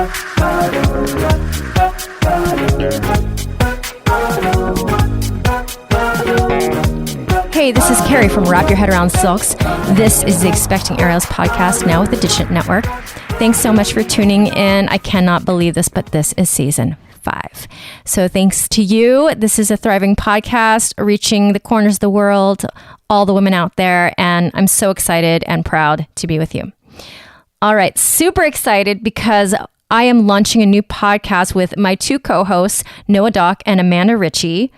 Hey, this is Carrie from Wrap Your Head Around Silks. This is the Expecting Ariels podcast, now with the Digital Network. Thanks so much for tuning in. I cannot believe this, but this is season 5. So thanks to you. This is a thriving podcast reaching the corners of the world, all the women out there, and I'm so excited and proud to be with you. All right, super excited because I am launching a new podcast with my 2 co-hosts, Noah Dock and Amanda Ritchie.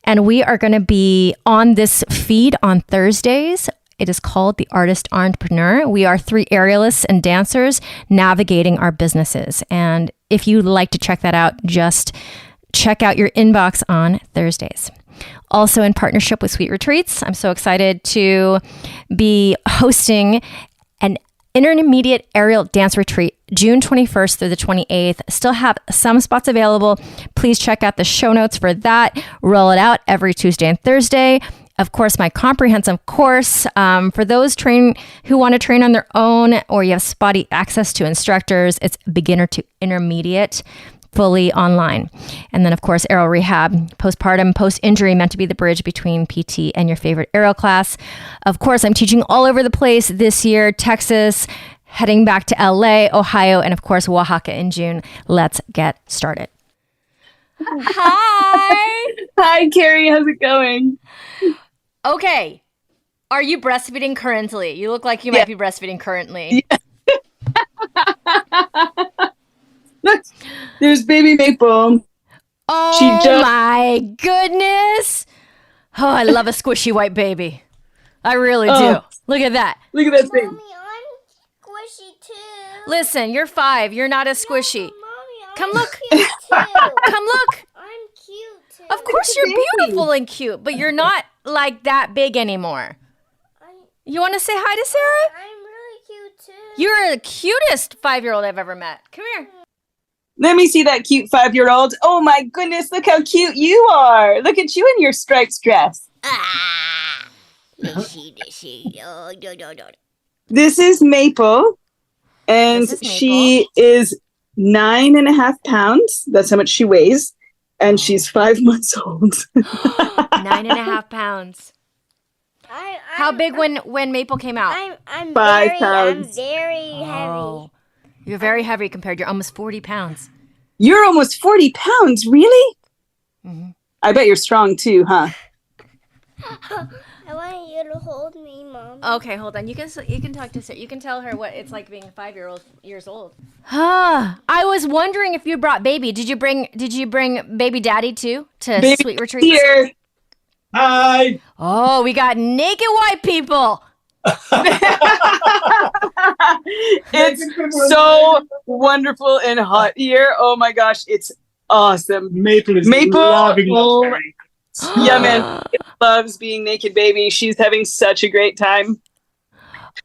And we are going to be on this feed on Thursdays. It is called The Artist Entrepreneur. We are 3 aerialists and dancers navigating our businesses. And if you'd like to check that out, just check out your inbox on Thursdays. Also in partnership with Sweet Retreats, I'm so excited to be hosting an intermediate aerial dance retreat June 21st through the 28th. Still have some spots available. Please check out the show notes for that. Roll it out every Tuesday and Thursday. Of course, my comprehensive course for those who want to train on their own or you have spotty access to instructors. It's beginner to intermediate, fully online. And then, of course, aerial rehab, postpartum, post-injury, meant to be the bridge between PT and your favorite aerial class. Of course, I'm teaching all over the place this year, Texas, heading back to LA, Ohio, and of course, Oaxaca in June. Let's get started. Hi. Hi, Carrie. How's it going? Okay. Are you breastfeeding currently? You look like you might be breastfeeding currently. Yeah. Look, there's baby Maple. Oh my goodness. Oh, I love a squishy white baby. I really do. Look at that. Look at that thing. Mommy, I'm squishy too. Listen, you're 5. You're not as squishy. No, Mommy, Come I'm look. cute too. Come look. I'm cute too. Of course you're beautiful and cute, but you're not like that big anymore. You want to say hi to Sarah? I'm really cute too. You're the cutest 5-year-old I've ever met. Come here. Let me see that cute 5-year-old. Oh my goodness, look how cute you are. Look at you in your striped dress. This is Maple, and This is Maple. she is 9.5 pounds. That's how much she weighs, and she's 5 months old. 9.5 pounds. How big when Maple came out? I'm 5 pounds. I'm very heavy. Oh, you're very heavy compared. You're almost 40 pounds. You're almost 40 pounds, really? Mm-hmm. I bet you're strong too, huh? I want you to hold me, Mom. Okay, hold on. You can talk to Sarah. You can tell her what it's like being 5 years old. I was wondering if you brought baby. Did you bring baby daddy too to Baby Sweet Retreats? Here. Hi. Oh, we got naked white people. It's so wonderful and hot here. Oh my gosh, it's awesome. Maple is loving oh, us. yeah, man, it loves being naked, baby. She's having such a great time.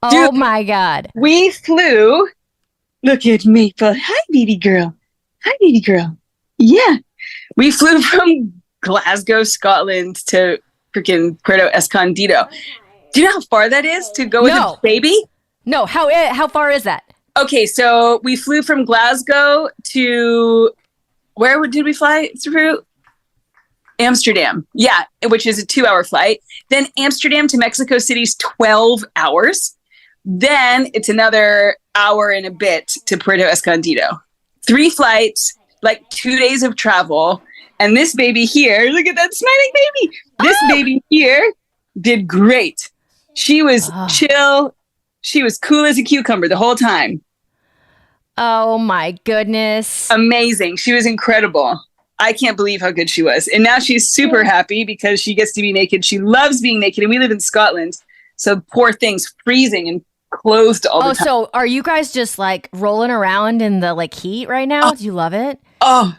Oh my God. We flew. Look at Maple. Hi, baby girl. Hi, baby girl. Yeah, we flew from Glasgow, Scotland to freaking Puerto Escondido. Do you know how far that is to go with a baby? No, how far is that? Okay, so we flew from Glasgow to did we fly through? Amsterdam. Yeah, which is a 2-hour flight. Then Amsterdam to Mexico City's 12 hours. Then it's another hour and a bit to Puerto Escondido. 3 flights, like 2 days of travel. And this baby here, look at that smiling baby. This baby here did great. She was chill. She was cool as a cucumber the whole time. Oh my goodness. Amazing. She was incredible. I can't believe how good she was. And now she's super happy because she gets to be naked. She loves being naked. And we live in Scotland. So poor thing's freezing and clothed all the time. So are you guys just like rolling around in the like heat right now? Do you love it? Oh,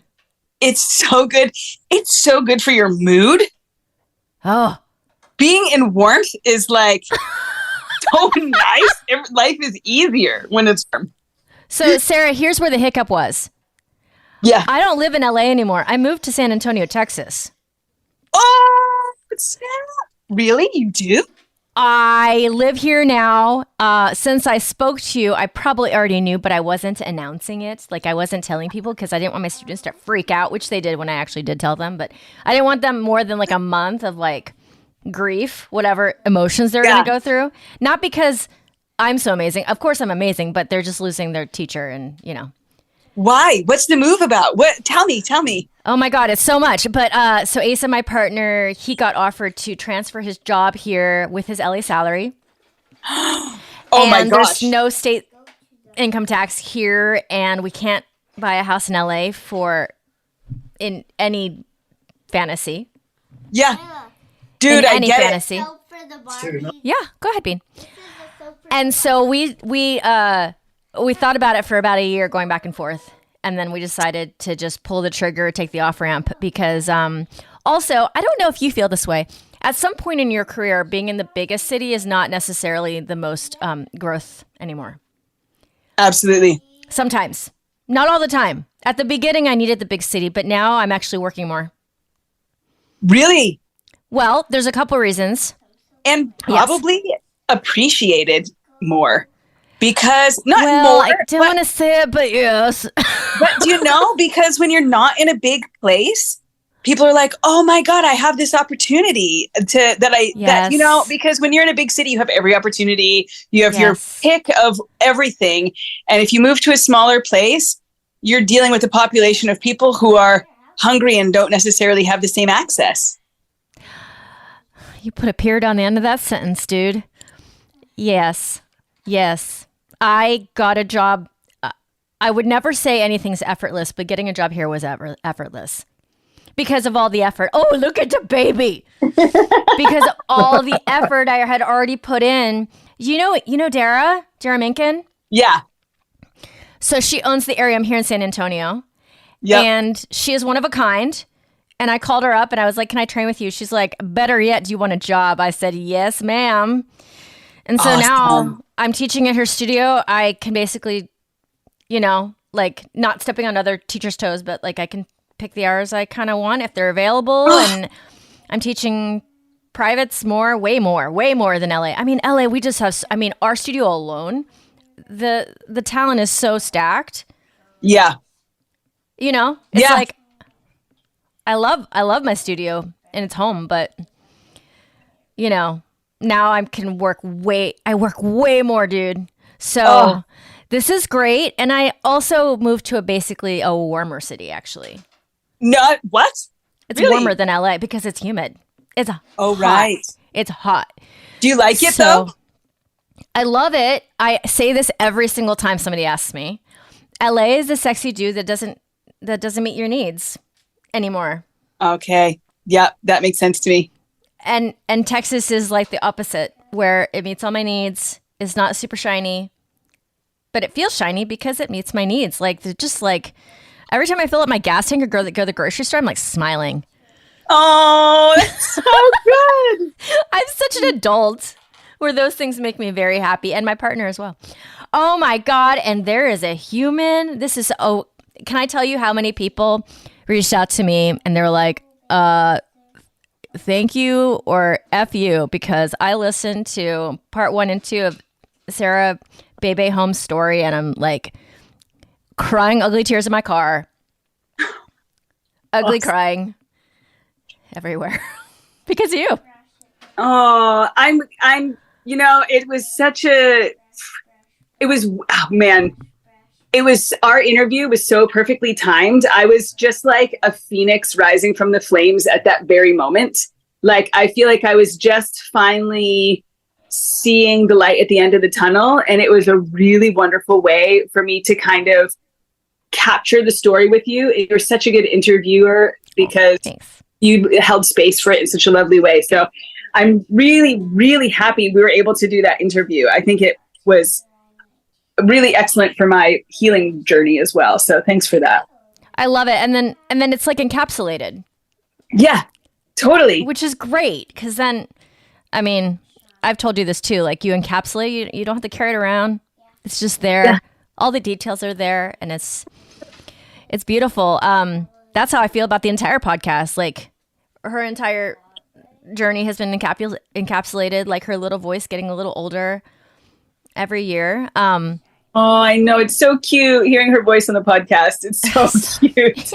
it's so good. It's so good for your mood. Oh. Being in warmth is like so nice. Life is easier when it's warm. So Sarah, here's where the hiccup was. Yeah. I don't live in LA anymore. I moved to San Antonio, Texas. Oh, it's sad. Really? You do? I live here now. Since I spoke to you, I probably already knew, but I wasn't announcing it. Like I wasn't telling people because I didn't want my students to freak out, which they did when I actually did tell them. But I didn't want them more than like a month of like grief, whatever emotions they're going to go through. Not because I'm so amazing. Of course I'm amazing, but they're just losing their teacher and, you know. Why? What's the move about? What? Tell me. Oh my God, it's so much. But so Asa, my partner, he got offered to transfer his job here with his LA salary. Oh and my gosh. There's no state income tax here, and we can't buy a house in LA in any fantasy. Yeah. Dude, in I any get fantasy. Soap for the Barbie. Yeah, go ahead, Bean. This is the soap for And so we thought about it for about a year, going back and forth, and then we decided to just pull the trigger, take the off ramp, because also I don't know if you feel this way. At some point in your career, being in the biggest city is not necessarily the most growth anymore. Absolutely. Sometimes, not all the time. At the beginning, I needed the big city, but now I'm actually working more. Really? Well, there's a couple reasons. And probably appreciated more. Because not Well, more. I don't want to say it, but yes. But do you know, because when you're not in a big place, people are like, oh my God, I have this opportunity because when you're in a big city, you have every opportunity. You have your pick of everything. And if you move to a smaller place, you're dealing with a population of people who are hungry and don't necessarily have the same access. You put a period on the end of that sentence, dude. Yes. I got a job. I would never say anything's effortless, but getting a job here was effortless because of all the effort. Oh, look at the baby. Because of all the effort I had already put in. You know Dara Minkin? Yeah. So she owns the area. I'm here in San Antonio. Yep. And she is one of a kind. And I called her up and I was like, can I train with you? She's like, better yet, do you want a job? I said, yes, ma'am. And so now I'm teaching at her studio. I can basically, like not stepping on other teachers' toes, but like I can pick the hours I kind of want if they're available. And I'm teaching privates way more than LA. I mean, LA, we just have, our studio alone, the talent is so stacked. Yeah. It's like, I love my studio and it's home, but now I can work way more, dude. So this is great. And I also moved to basically a warmer city, actually. Not what? It's warmer than LA because it's humid. It's hot. Right. It's hot. Do you like it though? I love it. I say this every single time somebody asks me. LA is a sexy dude that doesn't meet your needs anymore. Okay. Yeah, that makes sense to me. And Texas is like the opposite, where it meets all my needs. It's not super shiny, but it feels shiny because it meets my needs. Like, they're just like, every time I fill up my gas tank or go to the grocery store, I'm like smiling. Oh, that's so good. I'm such an adult where those things make me very happy, and my partner as well. Oh my God. And there is a human. Can I tell you how many people reached out to me and they were like, thank you or F you, because I listened to part 1 and 2 of Sarah Bebe Holmes' story and I'm like crying ugly tears in my car. Ugly crying everywhere because of you. Oh, our interview was so perfectly timed. I was just like a phoenix rising from the flames at that very moment. Like, I feel like I was just finally seeing the light at the end of the tunnel. And it was a really wonderful way for me to kind of capture the story with you. You're such a good interviewer because you held space for it in such a lovely way. So I'm really, really happy we were able to do that interview. I think it was really excellent for my healing journey as well. So thanks for that. I love it. And then it's like encapsulated. Yeah, totally. Which is great. Because then, I've told you this too, like you encapsulate, you don't have to carry it around. It's just there. Yeah. All the details are there and it's beautiful. That's how I feel about the entire podcast. Like her entire journey has been encapsulated, like her little voice getting a little older every year. Oh, I know. It's so cute hearing her voice on the podcast. It's so cute.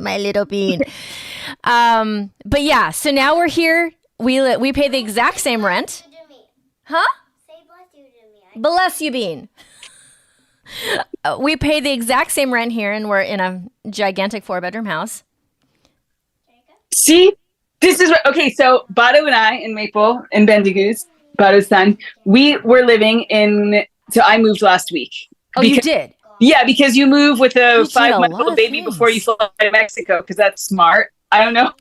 My little bean. But yeah, so now we're here. We pay the exact same rent. Huh? Say bless you to me. Bless you, bean. We pay the exact same rent here, and we're in a gigantic 4-bedroom house. See, this is what, okay. So Bado and I and Maple and Bendigoose, Bado's son, we were living in. So I moved last week. Oh, you did? Yeah, because you move with a You did a 5-month-old lot baby of before you things. fly to Mexico, because that's smart. I don't know.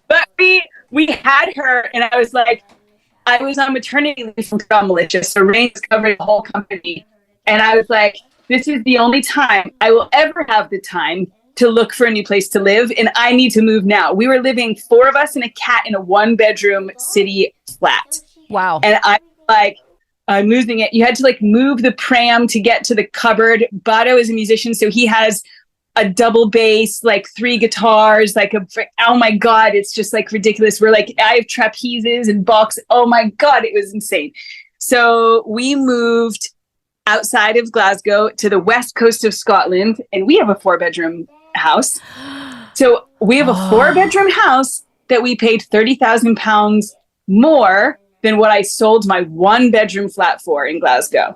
But we had her, and I was like, I was on maternity leave from Militia, so Rain's covering the whole company. And I was like, this is the only time I will ever have the time to look for a new place to live, and I need to move now. We were living 4 of us and a cat in a 1-bedroom city flat. Wow. And I'm like, I'm losing it. You had to like move the pram to get to the cupboard. Bado is a musician, so he has a double bass, like 3 guitars, like oh my God, it's just like ridiculous. We're like, I have trapezes and box. Oh my God, it was insane. So we moved outside of Glasgow to the west coast of Scotland, and we have a 4-bedroom house. So we have a 4-bedroom house that we paid £30,000 more than what I sold my 1-bedroom flat for in Glasgow.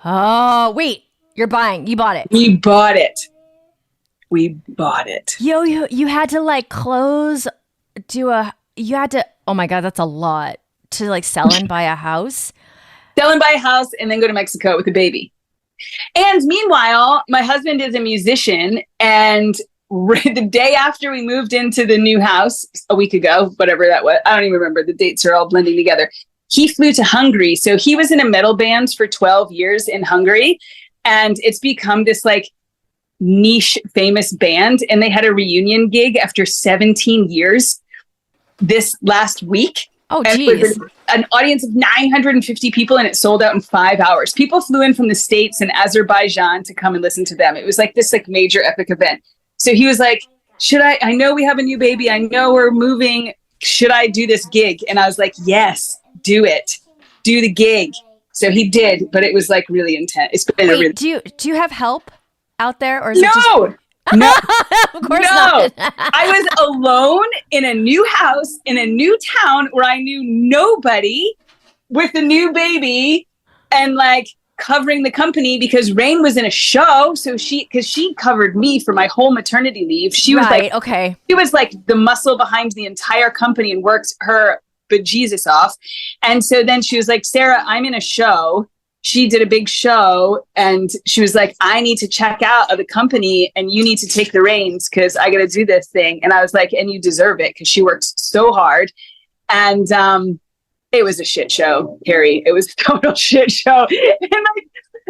Oh, wait. You bought it. We bought it. You had to like oh my God, that's a lot to like sell and buy a house. Sell and buy a house and then go to Mexico with a baby. And meanwhile, my husband is a musician, and the day after we moved into the new house a week ago, whatever that was, I don't even remember. The dates are all blending together. He flew to Hungary. So he was in a metal band for 12 years in Hungary, and it's become this like niche famous band. And they had a reunion gig after 17 years this last week. Oh, and it was geez. an audience of 950 people, and it sold out in 5 hours. People flew in from the States and Azerbaijan to come and listen to them. It was like this like major epic event. So he was like, I know we have a new baby. I know we're moving. Should I do this gig? And I was like, yes, do it. Do the gig. So he did, but it was like really intense. It's been Wait, do you have help out there, or is it no, just... no, Of course no. not. I was alone in a new house in a new town where I knew nobody, with a new baby, and like covering the company because Rain was in a show. So because she covered me for my whole maternity leave. She was right, like, okay. she was like the muscle behind the entire company and worked her bejesus off. And so then she was like, Sarah, I'm in a show. She did a big show, and she was like, I need to check out of the company, and you need to take the reins because I got to do this thing. And I was like, and you deserve it, because she worked so hard. And it was a shit show, Carrie. It was a total shit show. And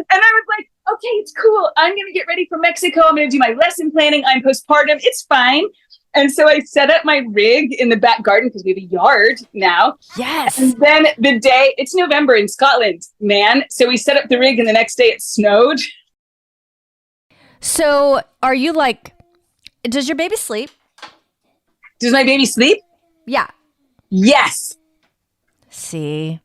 I was like, okay, it's cool. I'm going to get ready for Mexico. I'm going to do my lesson planning. I'm postpartum. It's fine. And so I set up my rig in the back garden because we have a yard now. Yes. And then the day, it's November in Scotland, man. So we set up the rig, and the next day it snowed. So are you like, does your baby sleep? Does my baby sleep? Yeah. Yes. See,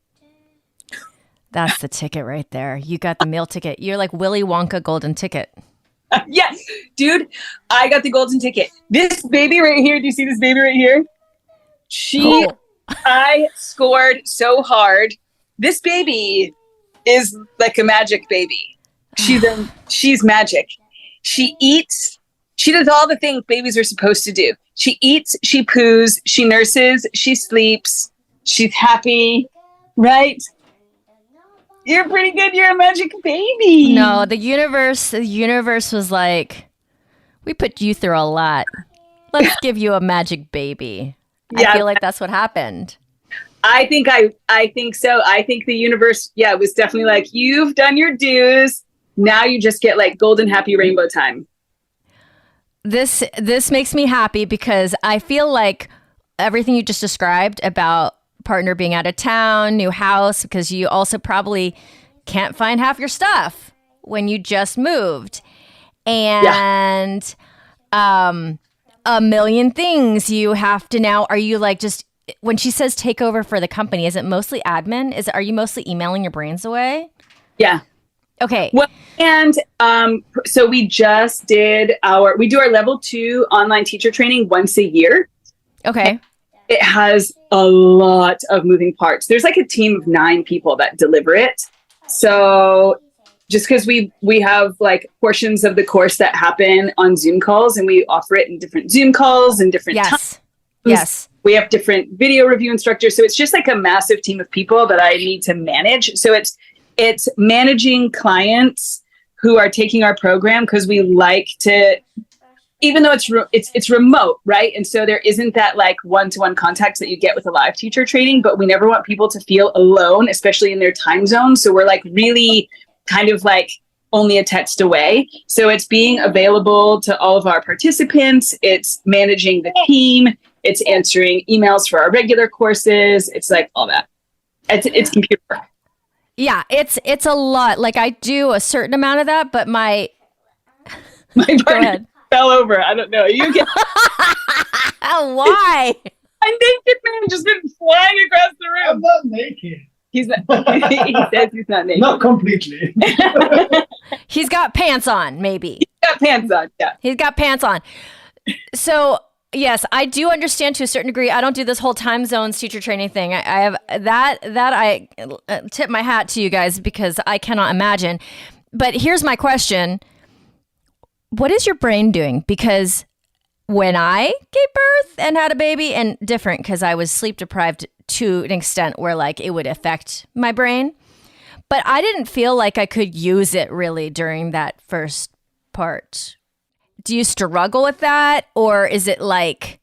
that's the ticket right there. You got the meal ticket. You're like Willy Wonka golden ticket. Yes, dude, I got the golden ticket. This baby right here, do you see this baby right here? I scored so hard. This baby is like a magic baby. She's magic. She eats. She does all the things babies are supposed to do. She eats, she poos, she nurses, she sleeps, she's happy, right? You're pretty good. You're a magic baby. No, the universe was like, we put you through a lot. Let's give you a magic baby. Yeah. I feel like that's what happened. I think so. I think the universe, was definitely like, you've done your dues. Now you just get like golden happy rainbow time. This makes me happy because I feel like everything you just described about partner being out of town, new house, because you also probably can't find half your stuff when you just moved. And a million things you have to now. Are you like just when she says take over for the company, is it mostly admin? Are you mostly emailing your brains away? Yeah. Okay. Well, and so we just did we do our level 2 online teacher training once a year. Okay. It has a lot of moving parts. There's like a team of 9 people that deliver it. So just because we have like portions of the course that happen on Zoom calls, and we offer it in different Zoom calls and different times. Yes. We have different video review instructors. So it's just like a massive team of people that I need to manage. So it's managing clients who are taking our program, because we like to, even though it's remote, right? And so there isn't that like one-to-one contact that you get with a live teacher training, but we never want people to feel alone, especially in their time zone. So we're like really kind of like only a text away. So it's being available to all of our participants. It's managing the team. It's answering emails for our regular courses. It's like all that. It's computer. Yeah, it's a lot. Like I do a certain amount of that, but my partner fell over. I don't know. You get why? A naked man just been flying across the room. I'm not naked. He's not. He says he's not naked. Not completely. He's got pants on, maybe. He's got pants on. Yeah. He's got pants on. So yes, I do understand to a certain degree. I don't do this whole time zones teacher training thing. I have that I tip my hat to you guys, because I cannot imagine. But here's my question. What is your brain doing? Because when I gave birth and had a baby, and different because I was sleep deprived to an extent where like it would affect my brain, but I didn't feel like I could use it really during that first part. Do you struggle with that, or is it okay?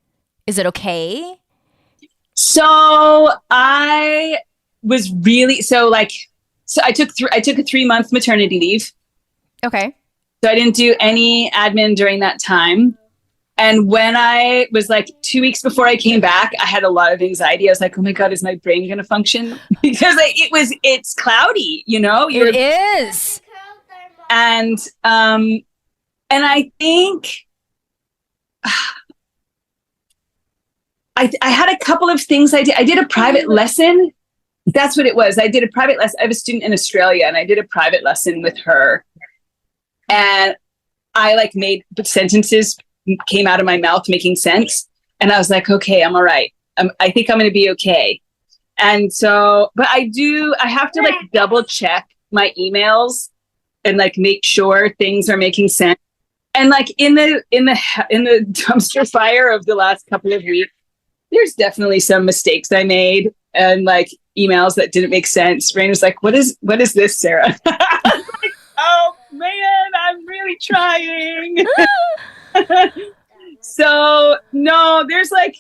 So I was really so I took a 3-month maternity leave. Okay. So I didn't do any admin during that time. And when I was like 2 weeks before I came back, I had a lot of anxiety. I was like, oh my God, is my brain going to function? Because it's cloudy, you know? It is. And I think I had a couple of things I did. I did a private lesson. That's what it was. I did a private lesson. I have a student in Australia, and I did a private lesson with her. And I like made sentences came out of my mouth making sense. And I was like, okay, I'm all right. I think I'm going to be okay. And so, but I have to like double check my emails and like make sure things are making sense. And like in the dumpster fire of the last couple of weeks, there's definitely some mistakes I made and like emails that didn't make sense. Rain was like, what is this, Sarah? I was like, oh man, I'm really trying. So no, there's like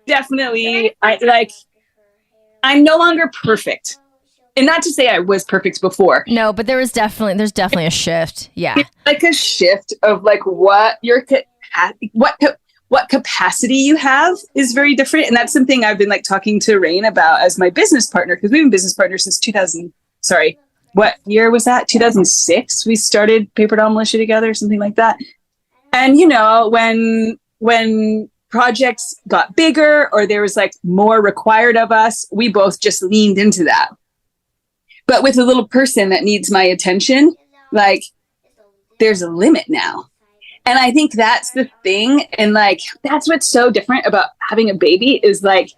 definitely I'm no longer perfect. And not to say I was perfect before. No, but there's definitely a shift. Yeah. It's like a shift of like what capacity you have is very different. And that's something I've been like talking to Rain about as my business partner, because we've been business partners since what year was that? 2006. We started Paper Doll Militia together, something like that. And you know, when projects got bigger or there was like more required of us, we both just leaned into that. But with a little person that needs my attention, like there's a limit now. And I think that's the thing. And like, that's what's so different about having a baby is like,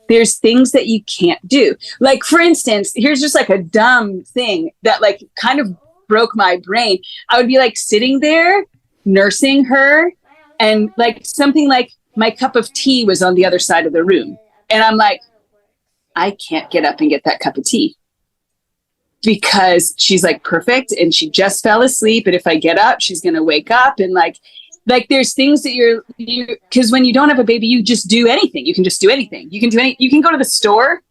there's things that you can't do. Like, for instance, here's just like a dumb thing that like kind of broke my brain. I would be like sitting there nursing her, and like something like my cup of tea was on the other side of the room. And I'm like, I can't get up and get that cup of tea because she's like perfect and she just fell asleep. And if I get up, she's going to wake up. And like there's things that because when you don't have a baby, you just do anything. You can just do anything. You can go to the store.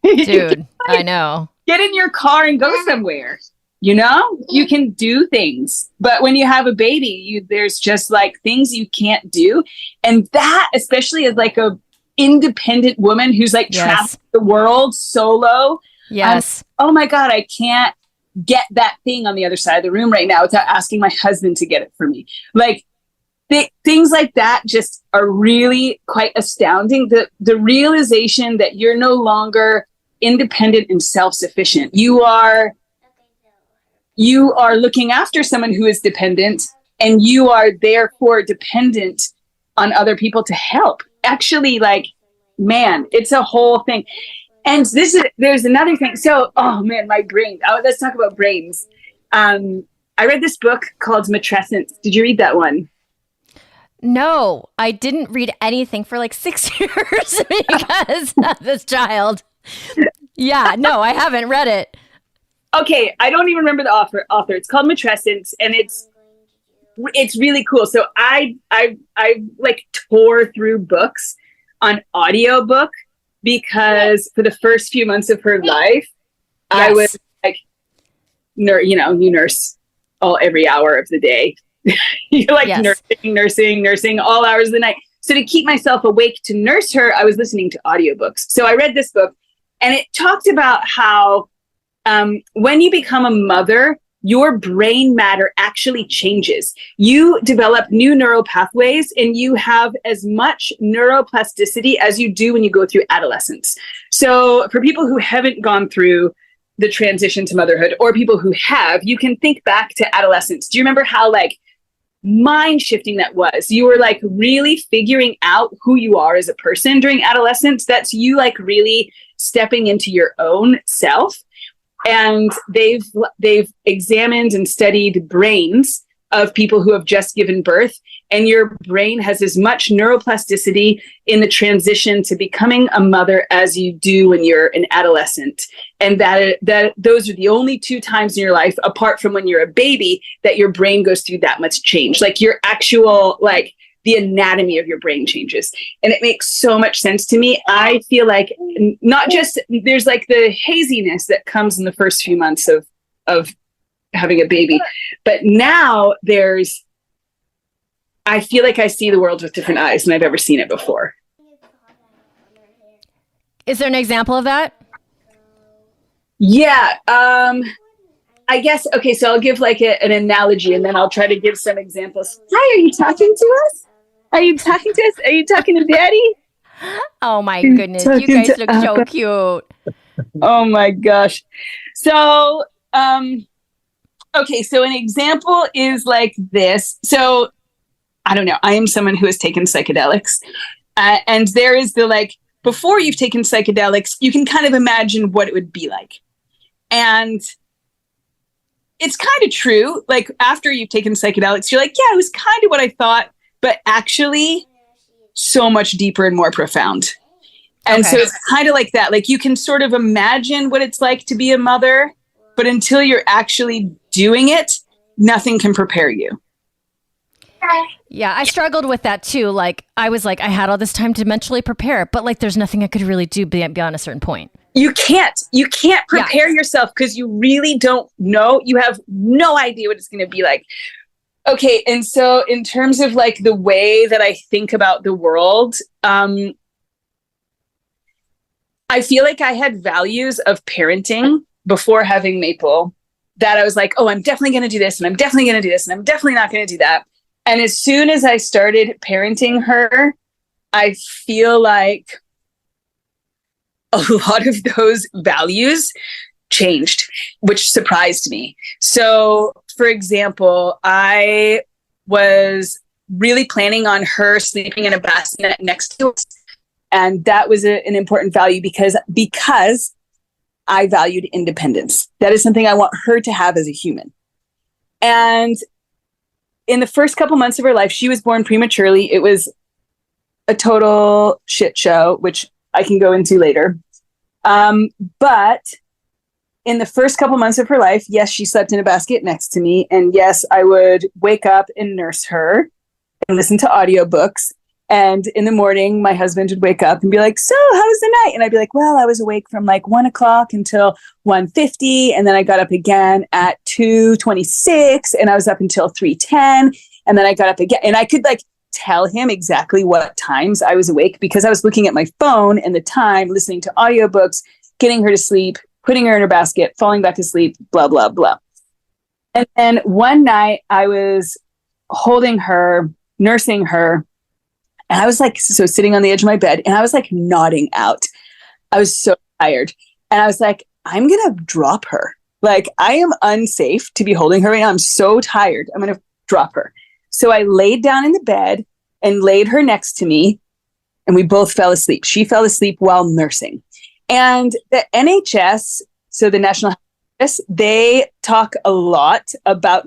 Dude, I know. Get in your car and go somewhere. You know, you can do things, but when you have a baby, there's just like things you can't do. And that, especially as like a independent woman who's like traveling the world solo. Yes. Oh my God, I can't get that thing on the other side of the room right now without asking my husband to get it for me. Like things like that just are really quite astounding. The realization that you're no longer independent and self-sufficient. You are looking after someone who is dependent, and you are therefore dependent on other people to help. Actually, like, man, it's a whole thing. And there's another thing. So, oh man, my brain. Let's talk about brains. I read this book called Matrescence. Did you read that one? No, I didn't read anything for like 6 years because of this child. Yeah, no, I haven't read it. Okay, I don't even remember the author. It's called Matrescence, and it's really cool. So I like tore through books on audiobook because for the first few months of her life, yes. I was like, you nurse every hour of the day. You're like yes. nursing all hours of the night. So to keep myself awake to nurse her, I was listening to audiobooks. So I read this book, and it talked about how when you become a mother, your brain matter actually changes. You develop new neural pathways, and you have as much neuroplasticity as you do when you go through adolescence. So for people who haven't gone through the transition to motherhood, or people who have, you can think back to adolescence. Do you remember how like mind shifting that was? You were like really figuring out who you are as a person during adolescence. That's you like really stepping into your own self. And they've examined and studied brains of people who have just given birth, and your brain has as much neuroplasticity in the transition to becoming a mother as you do when you're an adolescent. And that those are the only 2 times in your life, apart from when you're a baby, that your brain goes through that much change. Like your actual, like the anatomy of your brain changes. And it makes so much sense to me. I feel like not just, there's like the haziness that comes in the first few months of having a baby, but now I feel like I see the world with different eyes than I've ever seen it before. Is there an example of that? Yeah. I guess, okay, so I'll give like an analogy, and then I'll try to give some examples. Hi, are you talking to us? Are you talking to us? Are you talking to Daddy? Oh my goodness, you guys look so cute. Oh my gosh. So, okay, so an example is like this. So, I don't know. I am someone who has taken psychedelics. And there is the like, before you've taken psychedelics, you can kind of imagine what it would be like. And it's kind of true. Like after you've taken psychedelics, you're like, yeah, it was kind of what I thought, but actually so much deeper and more profound. And so it's kind of like that. Like you can sort of imagine what it's like to be a mother, but until you're actually doing it, nothing can prepare you. Yeah, I struggled with that too. Like I was like, I had all this time to mentally prepare, but like there's nothing I could really do beyond a certain point. You can't prepare yourself because you really don't know. You have no idea what it's going to be like. Okay. And so in terms of like the way that I think about the world, I feel like I had values of parenting before having Maple that I was like, oh, I'm definitely going to do this, and I'm definitely going to do this, and I'm definitely not going to do that. And as soon as I started parenting her, I feel like a lot of those values changed, which surprised me. So, for example, I was really planning on her sleeping in a bassinet next to us. And that was an important value because I valued independence. That is something I want her to have as a human. And in the first couple months of her life, she was born prematurely. It was a total shit show, which I can go into later. But in the first couple months of her life, yes, she slept in a basket next to me. And yes, I would wake up and nurse her and listen to audiobooks. And in the morning, my husband would wake up and be like, so how was the night? And I'd be like, well, I was awake from like 1:00 until 1:50. And then I got up again at 2:26 and I was up until 3:10. And then I got up again, and I could like tell him exactly what times I was awake because I was looking at my phone and the time, listening to audiobooks, getting her to sleep, putting her in her basket, falling back to sleep, blah, blah, blah. And then one night I was holding her nursing her. And I was like, so sitting on the edge of my bed, and I was like nodding out. I was so tired. And I was like, I'm going to drop her. Like, I am unsafe to be holding her right now. I'm so tired. I'm going to drop her. So I laid down in the bed and laid her next to me, and we both fell asleep. She fell asleep while nursing. And the NHS, so the National Health Service, they talk a lot about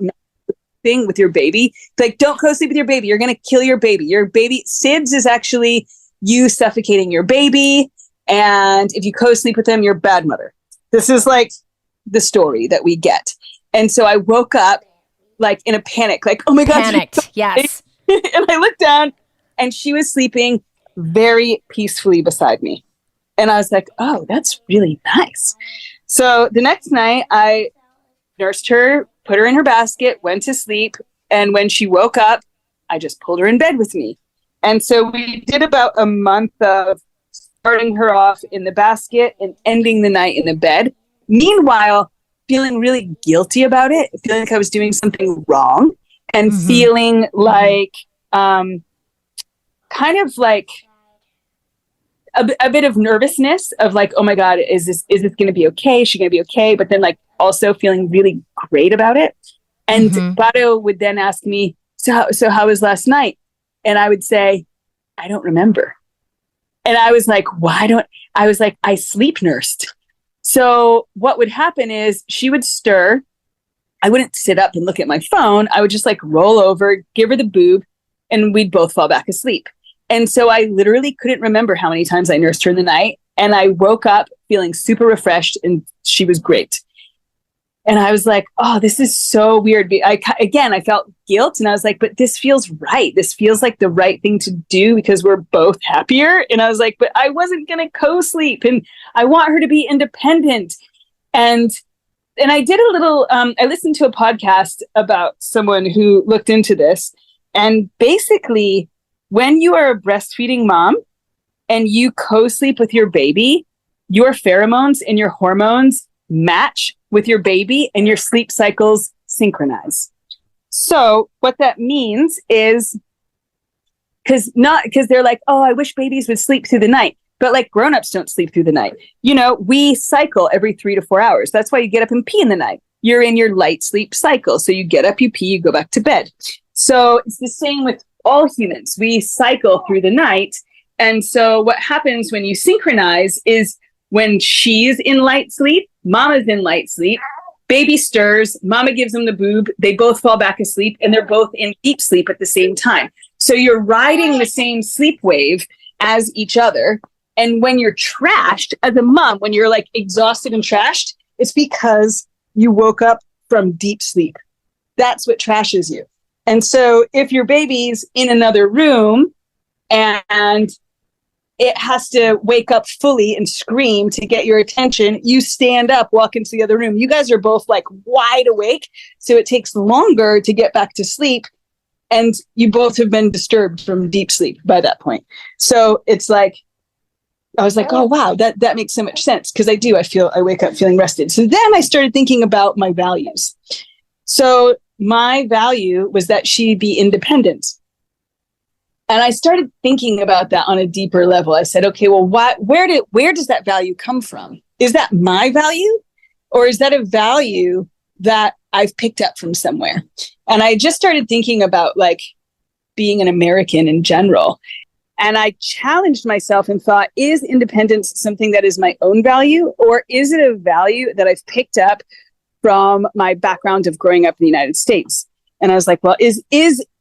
sleeping with your baby. Like, don't co-sleep with your baby. You're going to kill your baby. Your baby, SIDS is actually you suffocating your baby. And if you co-sleep with them, you're a bad mother. This is like the story that we get. And so I woke up like in a panic, like, oh my God. Panicked, yes. And I looked down and she was sleeping very peacefully beside me. And I was like, oh, that's really nice. So the next night I nursed her, put her in her basket, went to sleep. And when she woke up, I just pulled her in bed with me. And so we did about a month of starting her off in the basket and ending the night in the bed. Meanwhile, feeling really guilty about it, feeling like I was doing something wrong, and feeling like kind of like a bit of nervousness of like, oh my God, is this going to be okay? Is she going to be okay? But then like also feeling really great about it. And Bado would then ask me, so how was last night? And I would say, I don't remember. And I was like, I sleep nursed. So what would happen is she would stir. I wouldn't sit up and look at my phone. I would just like roll over, give her the boob, and we'd both fall back asleep. And so I literally couldn't remember how many times I nursed her in the night. And I woke up feeling super refreshed, and she was great. And I was like, oh, this is so weird. I felt guilt, and I was like, but this feels right. This feels like the right thing to do because we're both happier. And I was like, but I wasn't going to co-sleep, and I want her to be independent. And I did a little, I listened to a podcast about someone who looked into this. And basically, when you are a breastfeeding mom and you co-sleep with your baby, your pheromones and your hormones match with your baby and your sleep cycles synchronize. So what that means is, because they're like, oh, I wish babies would sleep through the night. But like grown-ups don't sleep through the night. You know, we cycle every 3 to 4 hours. That's why you get up and pee in the night. You're in your light sleep cycle. So you get up, you pee, you go back to bed. So it's the same with all humans. We cycle through the night. And so what happens when you synchronize is when she's in light sleep, mama's in light sleep, baby stirs, mama gives them the boob, they both fall back asleep, and they're both in deep sleep at the same time. So you're riding the same sleep wave as each other. And when you're trashed as a mom, when you're like exhausted and trashed, it's because you woke up from deep sleep. That's what trashes you. And so if your baby's in another room and it has to wake up fully and scream to get your attention, you stand up, walk into the other room. You guys are both like wide awake. So it takes longer to get back to sleep. And you both have been disturbed from deep sleep by that point. So it's like, I was like, oh, wow, that makes so much sense. Because I wake up feeling rested. So then I started thinking about my values. So my value was that she be independent. And I started thinking about that on a deeper level. I said, okay, well, where does that value come from? Is that my value? Or is that a value that I've picked up from somewhere? And I just started thinking about like being an American in general. And I challenged myself and thought, is independence something that is my own value? Or is it a value that I've picked up from my background of growing up in the United States? And I was like, well, is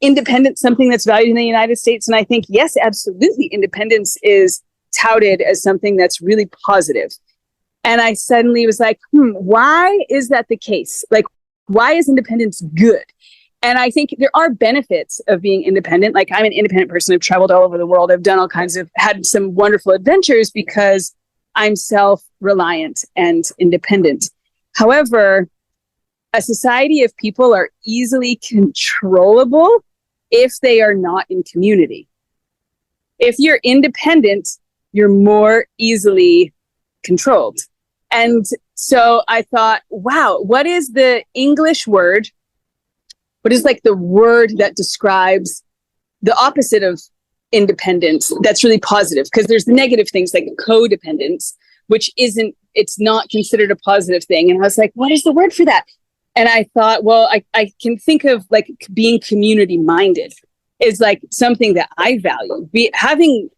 independence something that's valued in the United States? And I think, yes, absolutely. Independence is touted as something that's really positive. And I suddenly was like, why is that the case? Like, why is independence good? And I think there are benefits of being independent. Like, I'm an independent person. I've traveled all over the world. I've done had some wonderful adventures because I'm self-reliant and independent. However, a society of people are easily controllable if they are not in community. If you're independent, you're more easily controlled. And so I thought, wow, what is the English word? What is like the word that describes the opposite of independence that's really positive, because there's the negative things like codependence, which it's not considered a positive thing. And I was like, what is the word for that? And I thought, well, I can think of like being community minded is like something that I value. Having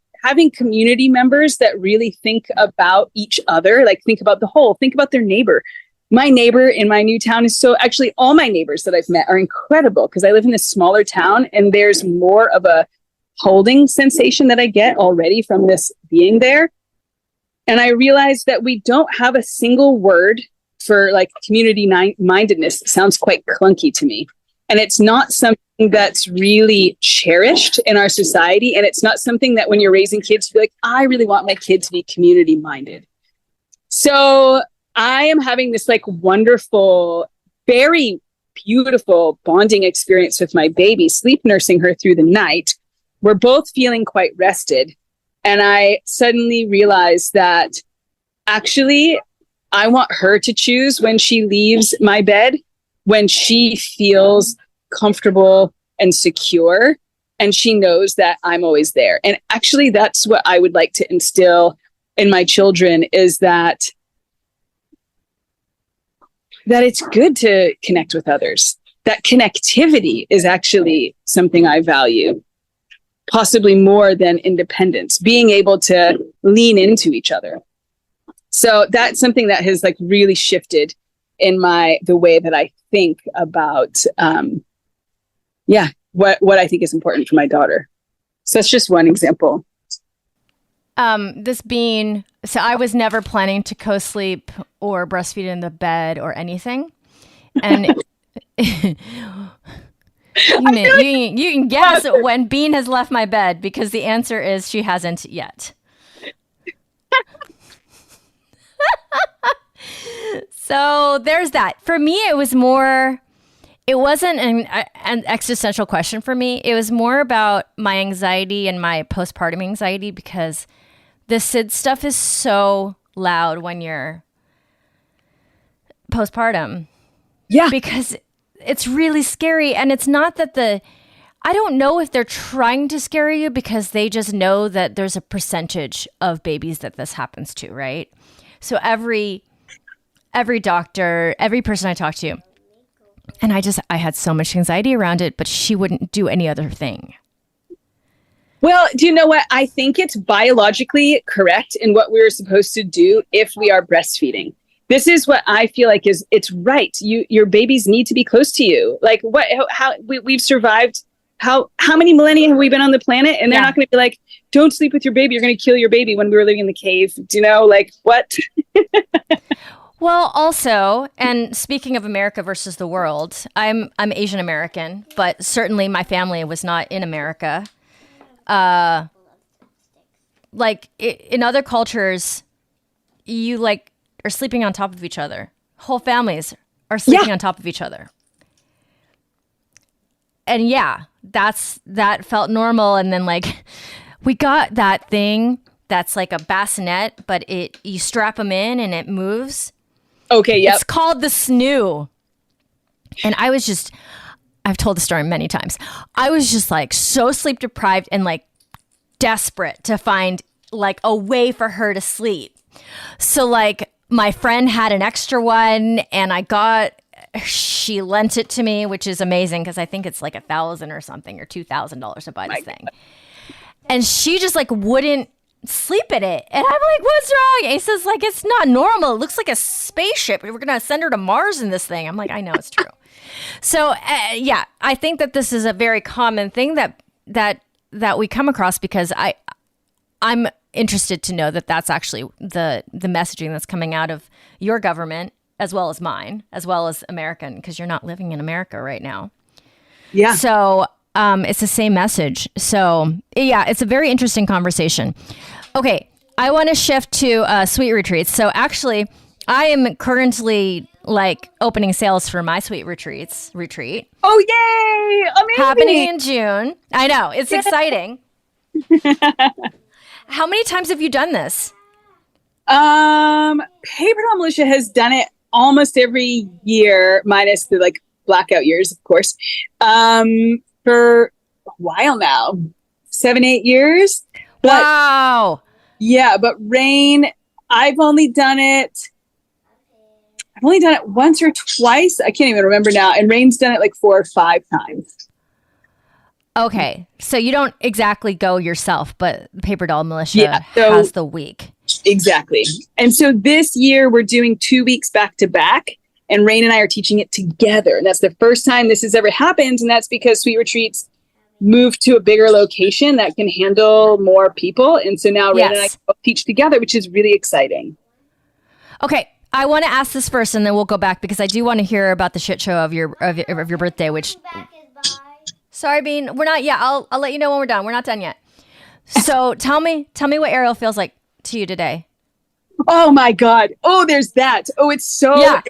community members that really think about each other, like think about the whole, think about their neighbor. My neighbor in my new town is actually all my neighbors that I've met are incredible, because I live in a smaller town and there's more of a holding sensation that I get already from this being there. And I realized that we don't have a single word for like community mindedness. It sounds quite clunky to me. And it's not something that's really cherished in our society. And it's not something that when you're raising kids, you're like, I really want my kid to be community minded. So I am having this like wonderful, very beautiful bonding experience with my baby, sleep nursing her through the night. We're both feeling quite rested. And I suddenly realized that actually I want her to choose when she leaves my bed, when she feels comfortable and secure, and she knows that I'm always there. And actually, that's what I would like to instill in my children, is that it's good to connect with others. That connectivity is actually something I value, possibly more than independence, being able to lean into each other. So that's something that has like really shifted in the way that I think about, what I think is important for my daughter. So that's just one example. So I was never planning to co-sleep or breastfeed in the bed or anything. And you can guess when Bean has left my bed, because the answer is she hasn't yet. So there's that. For me, it wasn't an existential question for me. It was more about my anxiety and my postpartum anxiety, because the SID stuff is so loud when you're postpartum. Yeah. Because it's really scary. And it's not that I don't know if they're trying to scare you, because they just know that there's a percentage of babies that this happens to, right? So every doctor, every person I talked to, and I had so much anxiety around it, but she wouldn't do any other thing. Well, do you know what? I think it's biologically correct in what we're supposed to do if we are breastfeeding. This is what I feel like it's right. Your babies need to be close to you. Like we've survived. How many millennia have we been on the planet? And they're not going to be like, don't sleep with your baby. You're going to kill your baby, when we were living in the cave. Do you know, like what? Well, also, and speaking of America versus the world, I'm Asian American, but certainly my family was not in America. In other cultures, you like are sleeping on top of each other. Whole families are sleeping on top of each other. And that felt normal. And then like we got that thing that's like a bassinet, but you strap them in and it moves. Okay, yeah. It's called the snoo. And I've told the story many times. I was just like so sleep deprived and like desperate to find like a way for her to sleep. So like my friend had an extra one, and she lent it to me, which is amazing, because I think it's like $1,000 or something, or $2,000 to buy this thing. And she just like wouldn't sleep in it. And I'm like, what's wrong? Ace's like, it's not normal. It looks like a spaceship. We're going to send her to Mars in this thing. I'm like, I know, it's true. So I think that this is a very common thing that we come across, because I'm interested to know that that's actually the messaging that's coming out of your government, as well as mine, as well as American, because you're not living in America right now. Yeah. So it's the same message. So it's a very interesting conversation. Okay, I want to shift to sweet retreats. So actually, I am currently like opening sales for my sweet retreat. Oh, yay! Amazing! Happening in June. I know, it's exciting. How many times have you done this? Paper Doll Militia has done it almost every year, minus the like blackout years, of course. For while now, 7-8 years. But Wow. yeah, but Rain, I've only done it once or twice. I can't even remember now. And Rain's done it like 4 or 5 times. Okay. So you don't exactly go yourself, but Paper Doll Militia has the week. Exactly. And so this year we're doing 2 weeks back to back, and Rain and I are teaching it together. And that's the first time this has ever happened. And that's because Sweet Retreats moved to a bigger location that can handle more people. And so now Rain and I teach together, which is really exciting. Okay. I want to ask this first, and then we'll go back because I do want to hear about the shit show of your birthday. Which, sorry, Bean, we're not yet. I'll let you know when we're done. We're not done yet. So tell me what Ariel feels like to you today. Oh my God! Oh, there's that. Oh, it's so. Yeah.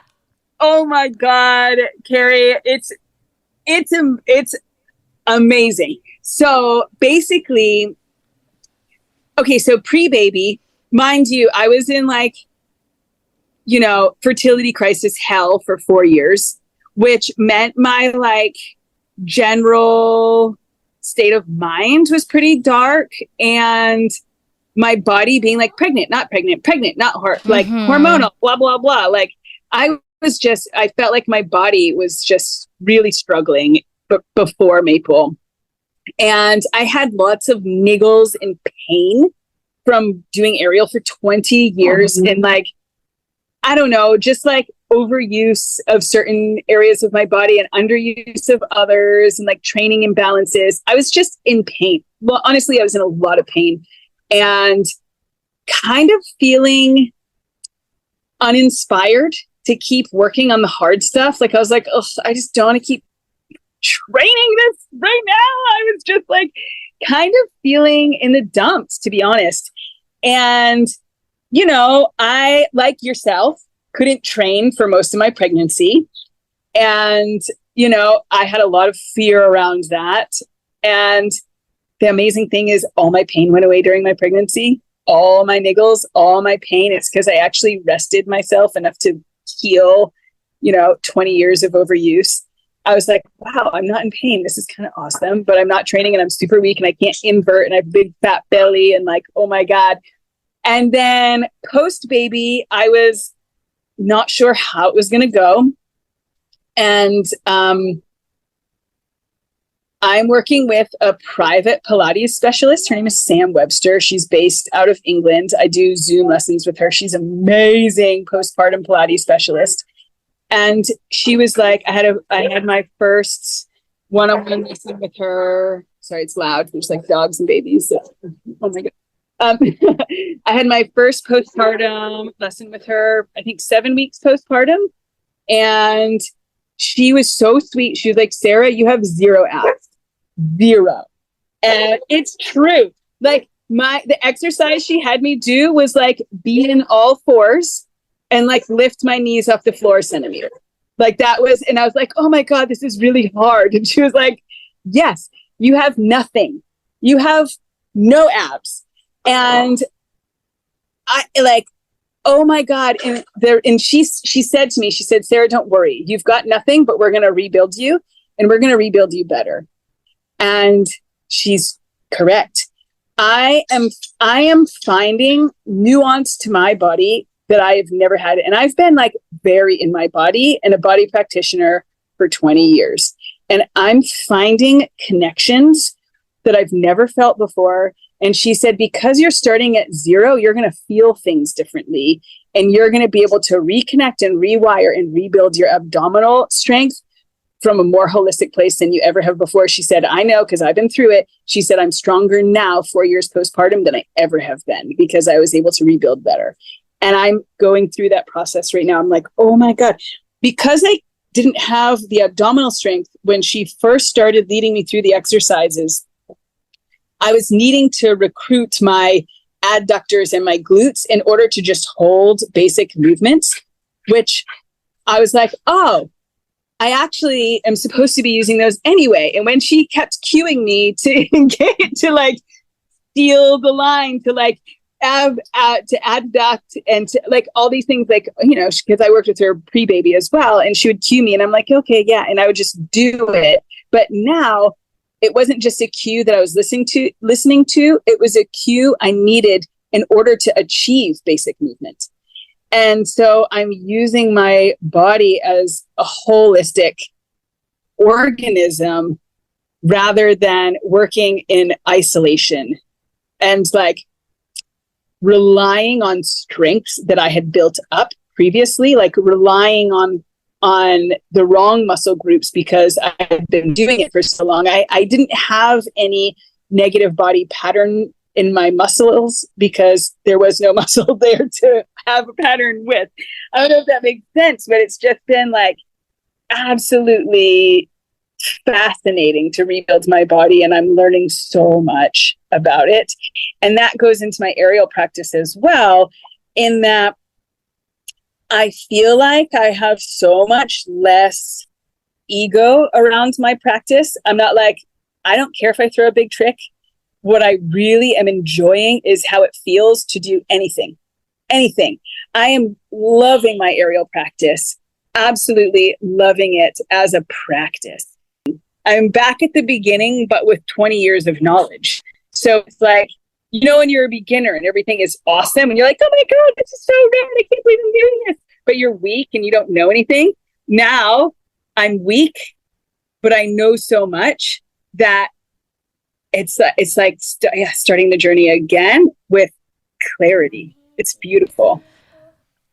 Oh my God, Carrie, it's amazing. So basically, okay, so pre-baby, mind you, I was in fertility crisis hell for 4 years, which meant my general state of mind was pretty dark, and my body being pregnant, not hormonal, blah, blah, blah. I felt like my body was just really struggling before Maple. And I had lots of niggles and pain from doing Ariel for 20 years. And I don't know, just overuse of certain areas of my body and underuse of others, and training imbalances. I was just in pain. Well, honestly, I was in a lot of pain and kind of feeling uninspired to keep working on the hard stuff. I was like, oh, I just don't want to keep training this right now. I was just kind of feeling in the dumps, to be honest. And I, like yourself, couldn't train for most of my pregnancy. And, I had a lot of fear around that. And the amazing thing is all my pain went away during my pregnancy, all my niggles, all my pain. It's because I actually rested myself enough to heal, 20 years of overuse. I was like, wow, I'm not in pain. This is kind of awesome, but I'm not training and I'm super weak and I can't invert and I have a big fat belly and oh my God. And then post baby, I was not sure how it was going to go. And I'm working with a private Pilates specialist. Her name is Sam Webster. She's based out of England. I do Zoom lessons with her. She's amazing postpartum Pilates specialist. And she was like, I had my first one-on-one lesson with her. Sorry, it's loud. There's dogs and babies. So, oh my God. I had my first postpartum lesson with her, I think 7 weeks postpartum. And she was so sweet. She was like, Sarah, you have 0 abs. 0. And it's true. The exercise she had me do was be in all fours and lift my knees off the floor a centimeter. That was, and I was like, oh my God, this is really hard. And she was like, yes, you have nothing. You have no abs. And I oh my God. And she said to me, she said, Sarah, don't worry. You've got nothing, but we're going to rebuild you and we're going to rebuild you better. And she's correct. I am finding nuance to my body that I have never had. And I've been very in my body and a body practitioner for 20 years. And I'm finding connections that I've never felt before. And she said, because you're starting at 0, you're going to feel things differently. And you're going to be able to reconnect and rewire and rebuild your abdominal strength from a more holistic place than you ever have before. She said, I know, because I've been through it. She said, I'm stronger now, 4 years postpartum, than I ever have been, because I was able to rebuild better. And I'm going through that process right now. I'm like, oh my God, because I didn't have the abdominal strength when she first started leading me through the exercises, I was needing to recruit my adductors and my glutes in order to just hold basic movements, which I was like, oh, I actually am supposed to be using those anyway. And when she kept cueing me to steal the line, to adduct and to all these things, because I worked with her pre-baby as well, and she would cue me and I'm like, okay, yeah. And I would just do it. But now it wasn't just a cue that I was listening to. It was a cue I needed in order to achieve basic movement. And so I'm using my body as a holistic organism rather than working in isolation and like relying on strengths that I had built up previously, like relying on the wrong muscle groups because I've been doing it for so long. I didn't have any negative body pattern in my muscles because there was no muscle there to have a pattern with. I don't know if that makes sense, but it's just been like absolutely fascinating to rebuild my body, and I'm learning so much about it. And that goes into my aerial practice as well, in that I feel like I have so much less ego around my practice. I'm not like, I don't care if I throw a big trick. What I really am enjoying is how it feels to do anything. I am loving my aerial practice. Absolutely loving it as a practice. I'm back at the beginning, but with 20 years of knowledge. So it's like, you know, when you're a beginner and everything is awesome and you're like, oh my God, this is so rad. I can't believe I'm doing this. But you're weak and you don't know anything. Now I'm weak, but I know so much that it's like starting the journey again with clarity. It's beautiful.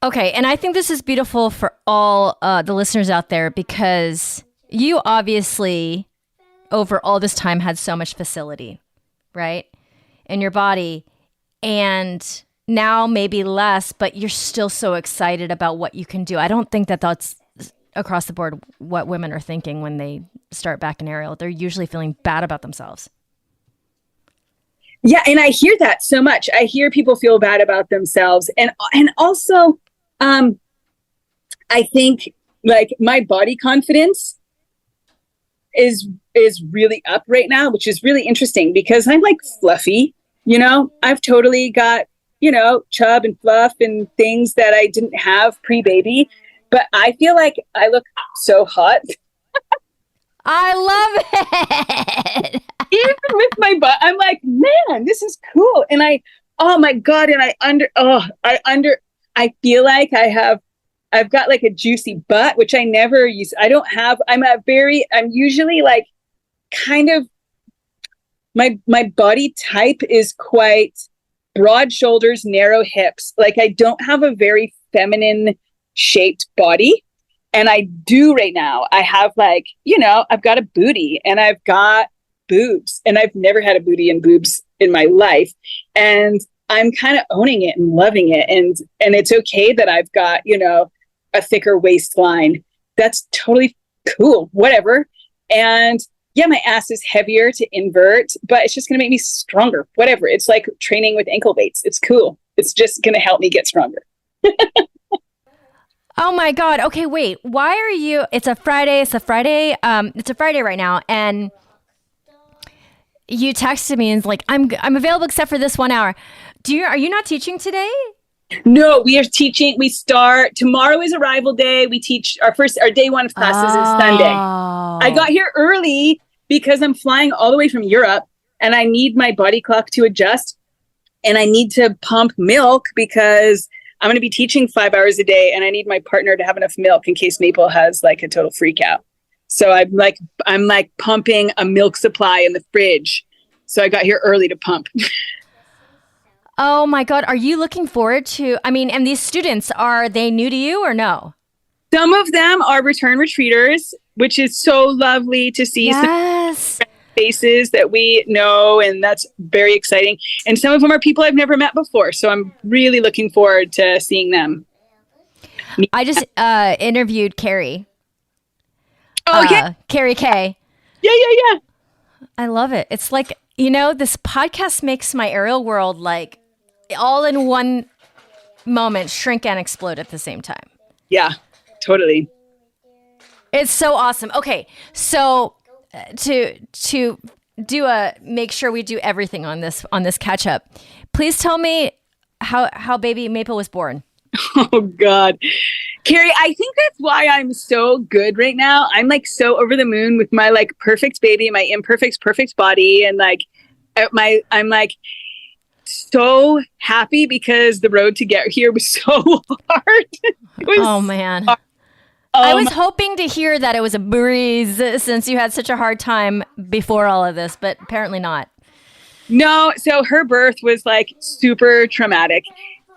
Okay. And I think this is beautiful for all the listeners out there, because you obviously over all this time had so much facility, right, in your body, and now maybe less, but you're still so excited about what you can do. I don't think that that's across the board what women are thinking when they start back in aerial. They're usually feeling bad about themselves. Yeah, and I hear that so much. I hear people feel bad about themselves, and also, I think like my body confidence is really up right now, which is really interesting because I'm like fluffy, you know. I've totally got, you know, chub and fluff and things that I didn't have pre-baby, but I feel like I look so hot. I love it. Even with my butt, I'm like, man, this is cool. And oh my God. And I feel like I've got like a juicy butt, which I never use. I don't have, I'm usually like kind of, my body type is quite broad shoulders, narrow hips. Like I don't have a very feminine shaped body. And I do right now. I have like, you know, I've got a booty and I've got boobs, and I've never had a booty and boobs in my life. And I'm kind of owning it and loving it. And it's okay that I've got, you know, a thicker waistline. That's totally cool. Whatever. And yeah, my ass is heavier to invert, but it's just going to make me stronger. Whatever. It's like training with ankle weights. It's cool. It's just going to help me get stronger. Oh my God. Okay, wait. Why are you? It's a Friday. It's a Friday right now, and you texted me and it's like, I'm available except for this 1 hour. Are you not teaching today? No, we are teaching. We start tomorrow is arrival day. We teach our day one of classes is Sunday. I got here early because I'm flying all the way from Europe and I need my body clock to adjust, and I need to pump milk because I'm going to be teaching 5 hours a day, and I need my partner to have enough milk in case Maple has like a total freak out. So I'm like pumping a milk supply in the fridge. So I got here early to pump. Oh my God. Are you looking forward to, and these students, are they new to you or no? Some of them are return retreaters, which is so lovely to see. Yes. Some faces that we know, and that's very exciting. And some of them are people I've never met before. So I'm really looking forward to seeing them. I just interviewed Carrie. Oh, yeah. Carrie K. Yeah. I love it. It's like, this podcast makes my aerial world like all in one moment shrink and explode at the same time. Yeah, totally. It's so awesome. Okay, so to make sure we do everything on this catch up, please tell me how baby Maple was born. Oh God. Carrie, I think that's why I'm so good right now. I'm like so over the moon with my like perfect baby, my imperfect, perfect body. And like I'm like so happy because the road to get here was so hard. It was Oh, man. hard. I was hoping to hear that it was a breeze since you had such a hard time before all of this, but apparently not. No, so her birth was like super traumatic.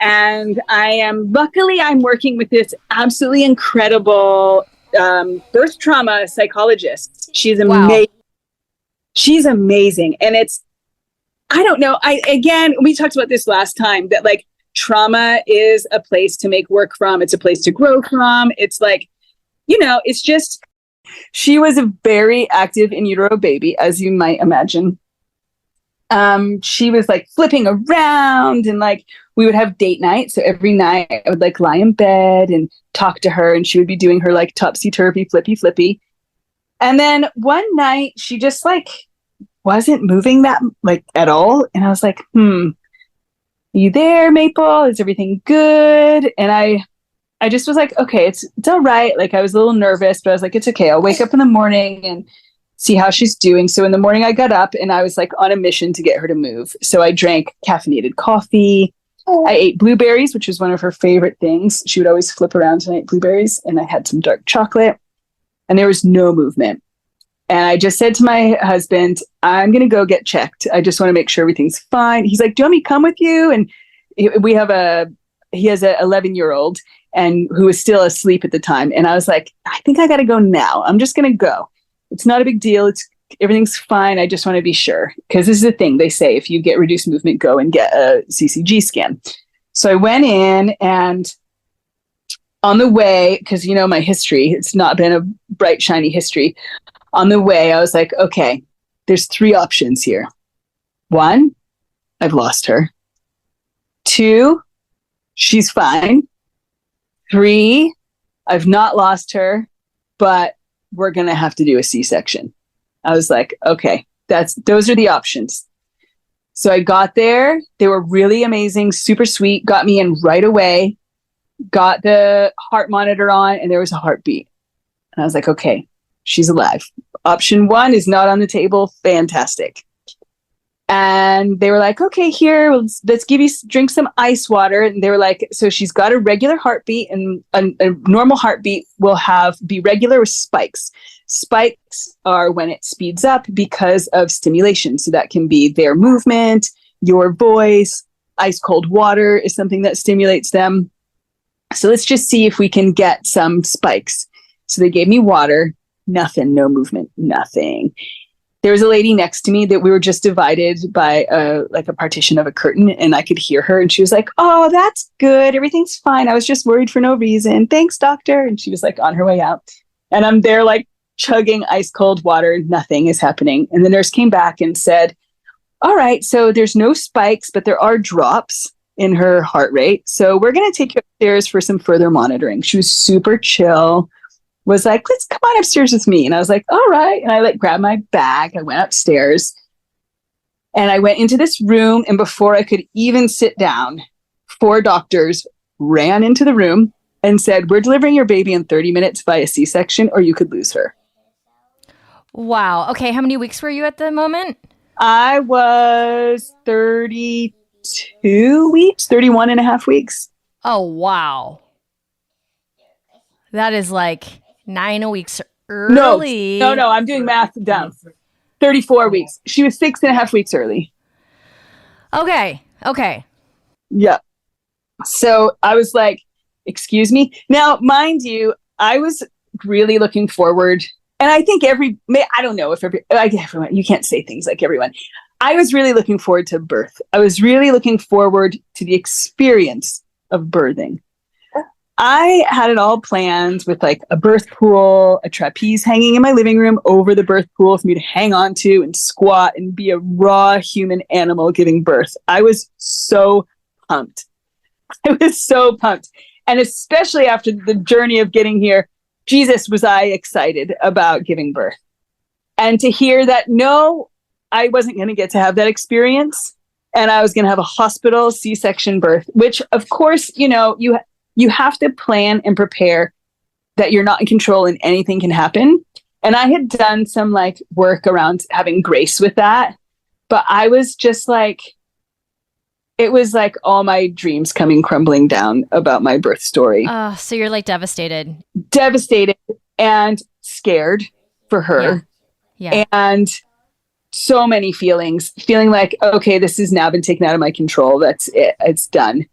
And luckily I'm working with this absolutely incredible birth trauma psychologist. She's amazing. Wow. She's amazing. And I don't know. We talked about this last time that like trauma is a place to make work from. It's a place to grow from. It's like, it's just, she was a very active in utero baby, as you might imagine. She was like flipping around and like we would have date night. So every night I would like lie in bed and talk to her and she would be doing her like topsy-turvy, flippy. And then one night she just like wasn't moving that like at all. And I was like, are you there, Maple? Is everything good? And I just was like, okay, it's all right. Like I was a little nervous, but I was like, it's okay. I'll wake up in the morning and see how she's doing. So in the morning I got up and I was like on a mission to get her to move. So I drank caffeinated coffee. I ate blueberries, which was one of her favorite things. She would always flip around and eat blueberries. And I had some dark chocolate and there was no movement. And I just said to my husband, I'm going to go get checked. I just want to make sure everything's fine. He's like, do you want me to come with you? And he has a 11-year-old and who was still asleep at the time. And I was like, I think I got to go now. I'm just going to go. It's not a big deal. Everything's fine. I just want to be sure. Because this is the thing they say, if you get reduced movement, go and get a CCG scan. So I went in and on the way, because my history, it's not been a bright, shiny history. On the way, I was like, okay, there's 3 options here. 1, I've lost her. 2, she's fine. 3, I've not lost her, but we're going to have to do a C-section. I was like, okay, those are the options. So I got there. They were really amazing, super sweet, got me in right away, got the heart monitor on, and there was a heartbeat. And I was like, okay, she's alive. Option 1 is not on the table. Fantastic. And they were like, okay, here, let's drink some ice water. And they were like, so she's got a regular heartbeat and a normal heartbeat will be regular with spikes. Spikes are when it speeds up because of stimulation. So that can be their movement, your voice, ice cold water is something that stimulates them. So let's just see if we can get some spikes. So they gave me water, nothing, no movement, nothing. There was a lady next to me that we were just divided by a partition of a curtain and I could hear her and she was like, oh, that's good. Everything's fine. I was just worried for no reason. Thanks, doctor. And she was like on her way out. And I'm there like chugging ice cold water. Nothing is happening. And the nurse came back and said, all right, so there's no spikes, but there are drops in her heart rate. So we're going to take you upstairs for some further monitoring. She was super chill. Was like, let's come on upstairs with me. And I was like, all right. And I like grabbed my bag. I went upstairs and I went into this room. And before I could even sit down, 4 doctors ran into the room and said, we're delivering your baby in 30 minutes via C-section or you could lose her. Wow. Okay. How many weeks were you at the moment? I was 32 weeks, 31 and a half weeks. Oh, wow. That is like 9 weeks early. No, I'm doing math down. 34 weeks. She was 6.5 weeks early. Okay. Yeah. So I was like, excuse me. Now, mind you, I was really looking forward. And I think I don't know if everyone, you can't say things like everyone. I was really looking forward to birth. I was really looking forward to the experience of birthing. I had it all planned with like a birth pool, a trapeze hanging in my living room over the birth pool for me to hang on to and squat and be a raw human animal giving birth. I was so pumped. And especially after the journey of getting here, Jesus, was I excited about giving birth. And to hear that, no, I wasn't going to get to have that experience. And I was going to have a hospital C-section birth, which of course, you have to plan and prepare that you're not in control and anything can happen. And I had done some like work around having grace with that, but I was just like, it was like all my dreams coming crumbling down about my birth story. So you're like devastated And scared for her. Yeah. And so many feelings, feeling like, okay, this has now been taken out of my control. That's it. It's done.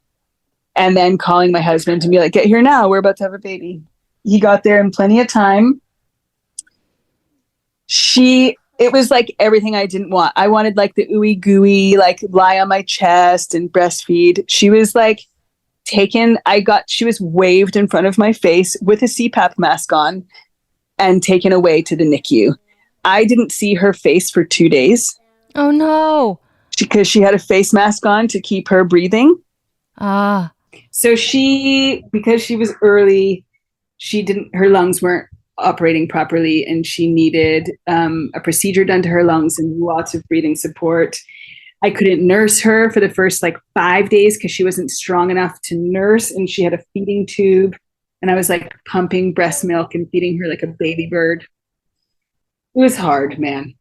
And then calling my husband to be like, get here now. We're about to have a baby. He got there in plenty of time. It was like everything I didn't want. I wanted like the ooey gooey, like lie on my chest and breastfeed. She was like she was waved in front of my face with a CPAP mask on and taken away to the NICU. I didn't see her face for 2 days. Oh no. Because she had a face mask on to keep her breathing. So because she was early, her lungs weren't operating properly and she needed a procedure done to her lungs and lots of breathing support. I couldn't nurse her for the first like 5 days because she wasn't strong enough to nurse, and she had a feeding tube, and I was like pumping breast milk and feeding her like a baby bird. It was hard, man.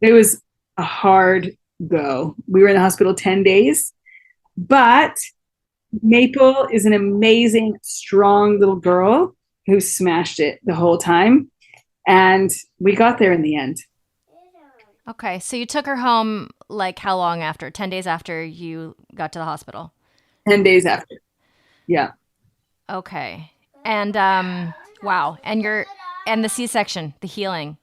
It was a hard go. We were in the hospital 10 days, but Maple is an amazing, strong little girl who smashed it the whole time. And we got there in the end. Okay. So you took her home like how long after? 10 days after you got to the hospital? 10 days after. Yeah. Okay. And wow. And the C-section, the healing.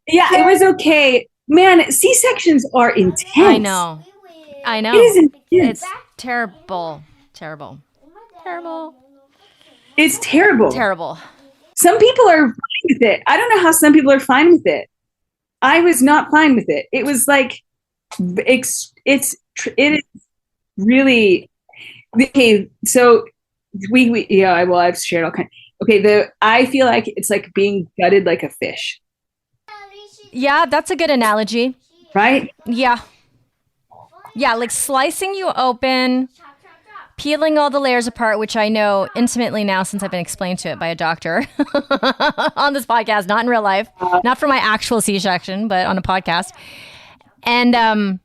Yeah, it was okay. Man, C-sections are intense. I know. It is intense. It's terrible. It's terrible. Some people are fine with it. I don't know how some people are fine with it. I was not fine with it. It was like, it is really, okay. So I've shared all kinds. Okay. I feel like it's like being gutted like a fish. Yeah, that's a good analogy. Right? Yeah. Yeah, like slicing you open, peeling all the layers apart, which I know intimately now since I've been explained to it by a doctor on this podcast, not in real life, not for my actual C-section, but on a podcast. And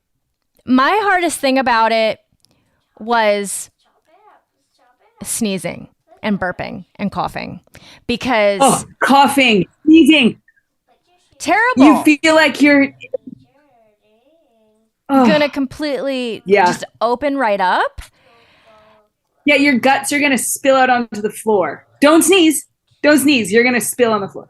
my hardest thing about it was sneezing and burping and coughing because coughing, sneezing. Terrible. You feel like you're gonna completely just open right up. Yeah, your guts are gonna spill out onto the floor. Don't sneeze. You're gonna spill on the floor.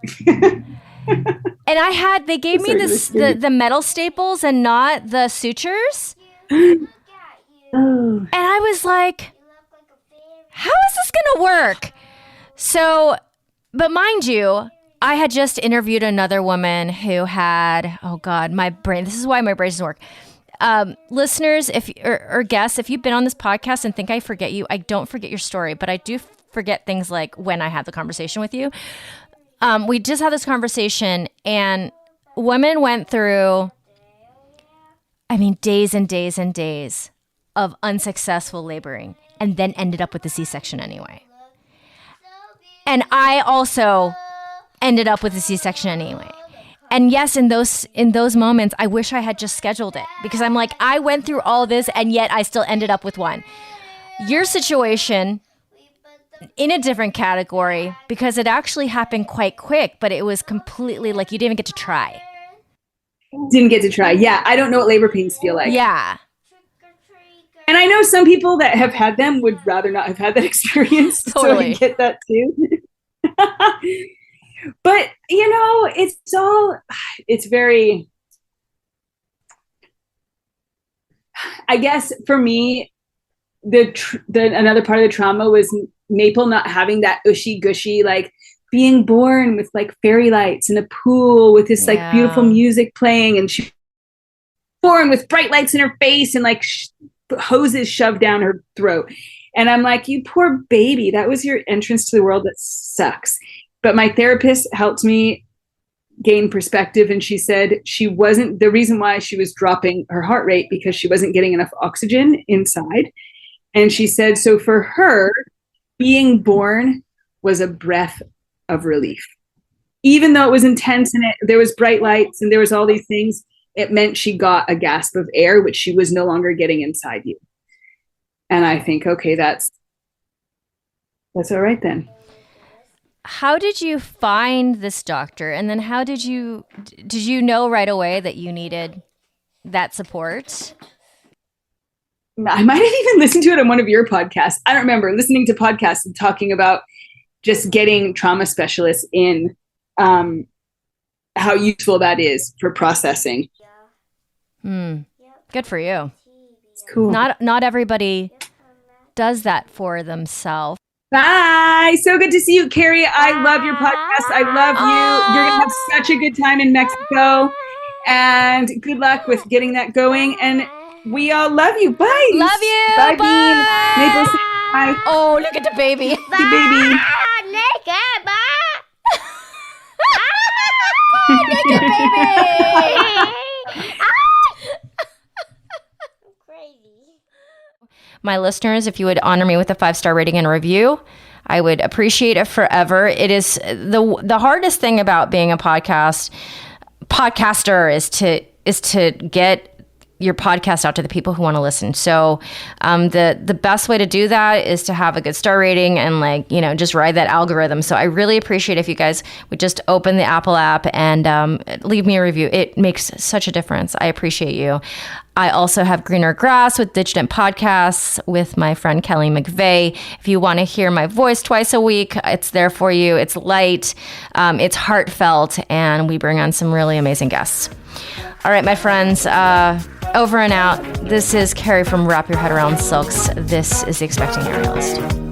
And they gave me the metal staples and not the sutures. And I was like, how is this gonna work? So, but mind you, I had just interviewed another woman who had, oh God, my brain. This is why my brain doesn't work. Listeners, or guests, if you've been on this podcast and think I forget you, I don't forget your story, but I do forget things like when I had the conversation with you. We just had this conversation and women went through, days and days and days of unsuccessful laboring and then ended up with the C-section anyway. And I also ended up with a C-section anyway. And yes, in those moments, I wish I had just scheduled it because I'm like, I went through all this and yet I still ended up with one. Your situation in a different category because it actually happened quite quick, but it was completely like you didn't even get to try. Didn't get to try. Yeah, I don't know what labor pains feel like. Yeah. And I know some people that have had them would rather not have had that experience. Totally. So I get that too. But, it's very, I guess for me, another part of the trauma was Maple not having that ushy gushy, like being born with like fairy lights in a pool with this like beautiful music playing, and she born with bright lights in her face and like hoses shoved down her throat. And I'm like, you poor baby, that was your entrance to the world. That sucks. But my therapist helped me gain perspective. And she said the reason why she was dropping her heart rate because she wasn't getting enough oxygen inside. And she said, so for her, being born was a breath of relief. Even though it was intense and there was bright lights and there was all these things, it meant she got a gasp of air, which she was no longer getting inside you. And I think, okay, that's all right then. How did you find this doctor? And then how did you know right away that you needed that support? I might have even listened to it on one of your podcasts. I don't remember listening to podcasts and talking about just getting trauma specialists in, how useful that is for processing. Good for you. It's cool. Not everybody does that for themselves. Bye. So good to see you, Carrie. I love your podcast. I love you. You're going to have such a good time in Mexico. And good luck with getting that going. And we all love you. Bye. Love you. Bye, Bye. Bean. Maple, bye. Oh, look at the baby. The baby. Naked baby. My listeners, if you would honor me with a 5-star rating and review, I would appreciate it forever. It is the hardest thing about being a podcaster is to get your podcast out to the people who want to listen. So the best way to do that is to have a good star rating and just ride that algorithm. So I really appreciate if you guys would just open the Apple app and leave me a review. It makes such a difference. I appreciate you. I also have Greener Grass with Digitent Podcasts with my friend Kelly McVeigh. If you want to hear my voice twice a week, it's there for you. It's light, it's heartfelt, and we bring on some really amazing guests. All right, my friends, over and out. This is Carrie from Wrap Your Head Around Silks. This is The Expecting Aerialist.